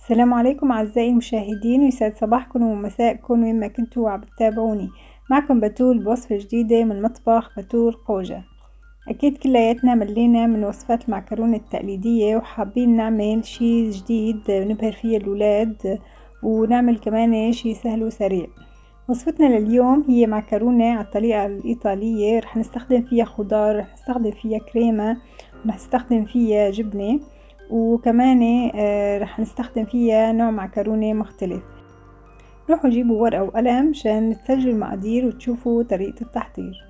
السلام عليكم أعزائي المشاهدين، ويسعد صباحكم ومساءكم وين ما كنتوا عم بتتابعوني. معكم بتول بوصفة جديدة من مطبخ بتول قوجة. أكيد كلياتنا ملينا من وصفات المعكرونة التقليدية وحابين نعمل شي جديد نبهر فيه الولاد ونعمل كمان شي سهل وسريع. وصفتنا لليوم هي معكرونة على الطريقة الإيطالية، رح نستخدم فيها خضار، رح نستخدم فيها كريمة، رح نستخدم فيها جبنة، وكمان رح نستخدم فيها نوع معكرونة مختلف. روحوا جيبوا ورقة وقلم مشان تسجلوا المقادير وتشوفوا طريقة التحضير.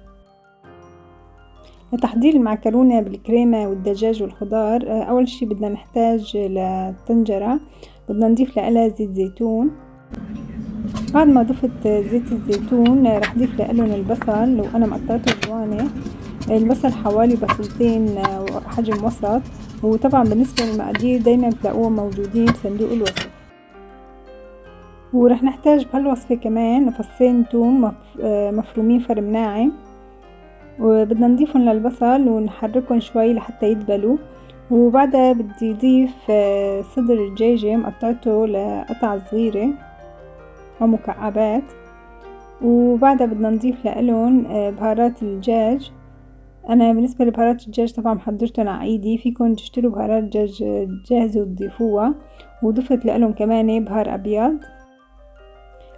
لتحضير المعكرونة بالكريمة والدجاج والخضار، أول شي بدنا نحتاج لطنجرة بدنا نضيف لها زيت زيتون. بعد ما ضفت زيت الزيتون رح ضيف لهم البصل، وأنا مقطعته جوانح. البصل حوالي بصلتين حجم وسط، وطبعا بالنسبة للمقادير دايما بتلاقوهم موجودين بصندوق الوصف. ورح نحتاج بهالوصفة كمان فصين توم مفرومين فرم ناعم، وبدنا نضيفهم للبصل ونحركهم شوي لحتى يدبلوا. وبعدها بدي اضيف صدر الدجاجة مقطعته لقطع صغيرة او مكعبات، وبعدها بدنا نضيف لهم بهارات الدجاج. انا بالنسبه لبهارات الدجاج طبعا محضرتهم على ايدي، فيكم تشتروا بهارات دجاج جاهزه وتضيفوها. وضفت لهم كمان بهار ابيض.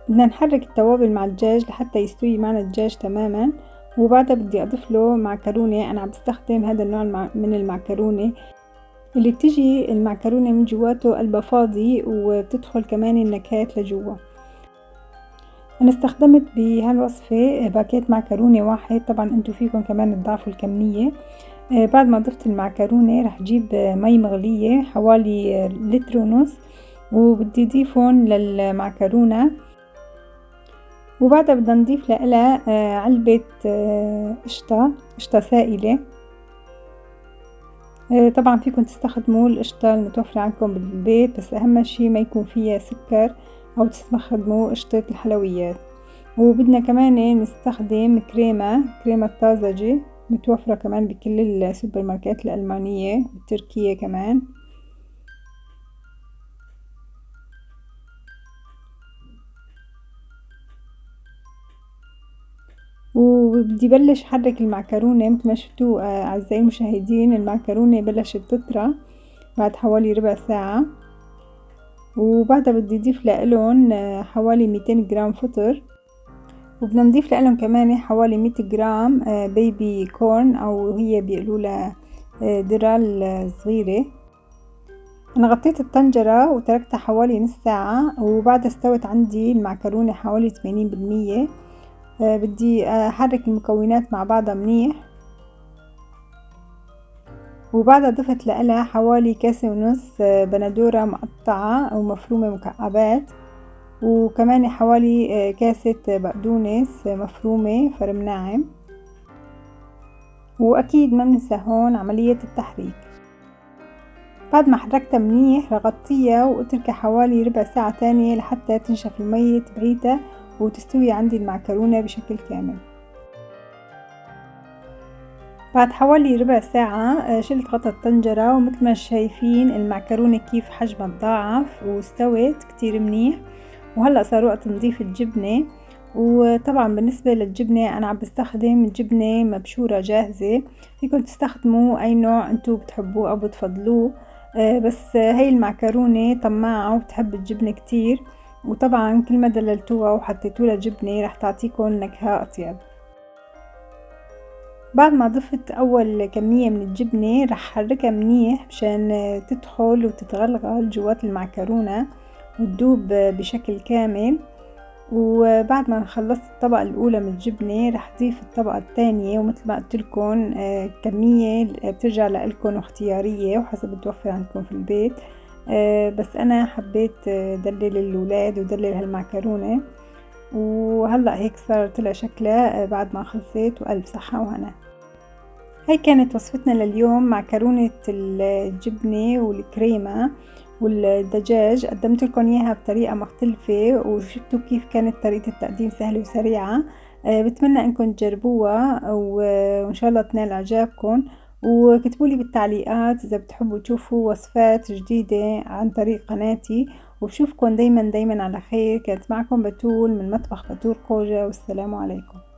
بدنا نحرك التوابل مع الدجاج لحتى يستوي معنا الدجاج تماما. وبعدها بدي اضيف له معكرونه. انا عم بستخدم هذا النوع من المعكرونه اللي بتجي المعكرونه من جواته قلبها فاضي، وبتدخل كمان النكهات لجوا. انا استخدمت بهالوصفة باكيت معكرونة واحد، طبعا انتو فيكم كمان تضاعفوا الكمية. بعد ما ضفت المعكرونة رح جيب مي مغلية حوالي لتر ونص، وبدي ضيفهم للمعكرونة. وبعدها بدنا نضيف لها علبة قشطة سائلة. طبعا فيكم تستخدموا القشطة المتوفرة عندكم بالبيت، بس اهم شي ما يكون فيها سكر او تستخدموا قشطة الحلويات. وبدنا كمان نستخدم كريمة طازجة متوفرة كمان بكل السوبر ماركات الألمانية والتركية كمان. وبدي بلش حرك المعكرونة. مثل ما شفتوا أعزائي المشاهدين، المعكرونة بلشت تطرى بعد حوالي ربع ساعة. وبعدها بدي اضيف لهم حوالي 200 جرام فطر، وبدنا نضيف لهم كمان حوالي 100 جرام بيبي كورن، او هي بيقولوا لها درال صغيرة. انا غطيت الطنجرة وتركتها حوالي نص ساعة، وبعدها استوت عندي المعكرونة حوالي 80%. بدي احرك المكونات مع بعضها منيح. وبعدها ضفت لها حوالي كاسة ونص بندورة مقطعة او مفرومة مكعبات، وكمان حوالي كاسة بقدونس مفرومة فرم ناعم. واكيد ما بننسى هون عملية التحريك. بعد ما حركتها منيح رغطيها واتركها حوالي ربع ساعة تانية لحتى تنشف المية تبعيتها وتستوي عندي المعكرونة بشكل كامل. بعد حوالي ربع ساعة شلت غطا الطنجرة، ومثل ما شايفين المعكرونة كيف حجمها تضاعف واستوت كتير منيح. وهلأ صار وقت نضيف الجبنة. وطبعا بالنسبة للجبنة أنا عم بستخدم جبنة مبشورة جاهزة، فيكم تستخدموا أي نوع أنتو بتحبوه أو بتفضلوه. بس هاي المعكرونة طماعة وبتحب الجبنة كتير، وطبعا كل ما دللتوها وحطيتولها جبنة رح تعطيكم نكهة أطيب. بعد ما ضفت أول كمية من الجبنة رح حركها منيح مشان تدخل وتتغلغل جوات المعكرونة وتدوب بشكل كامل. وبعد ما خلصت الطبقة الأولى من الجبنة رح ضيف الطبقة الثانية، ومثل ما قلتلكن كمية بترجع لإلكن واختيارية وحسب بتوفر عندكم في البيت. بس أنا حبيت دلل الولاد ودلل هالمعكرونة. وهلأ هيك صار طلع شكلها بعد ما خلصت، وألف صحة وهنا. هاي كانت وصفتنا لليوم، معكرونة الجبنة والكريمة والدجاج. قدمت لكم اياها بطريقة مختلفة، وشفتوا كيف كانت طريقة التقديم سهلة وسريعة. بتمنى انكم تجربوها وان شاء الله تنال اعجابكم. وكتبولي بالتعليقات إذا بتحبوا تشوفوا وصفات جديدة عن طريق قناتي، وبشوفكن دايما على خير. كانت معكم بتول من مطبخ بتول خوجة، والسلام عليكم.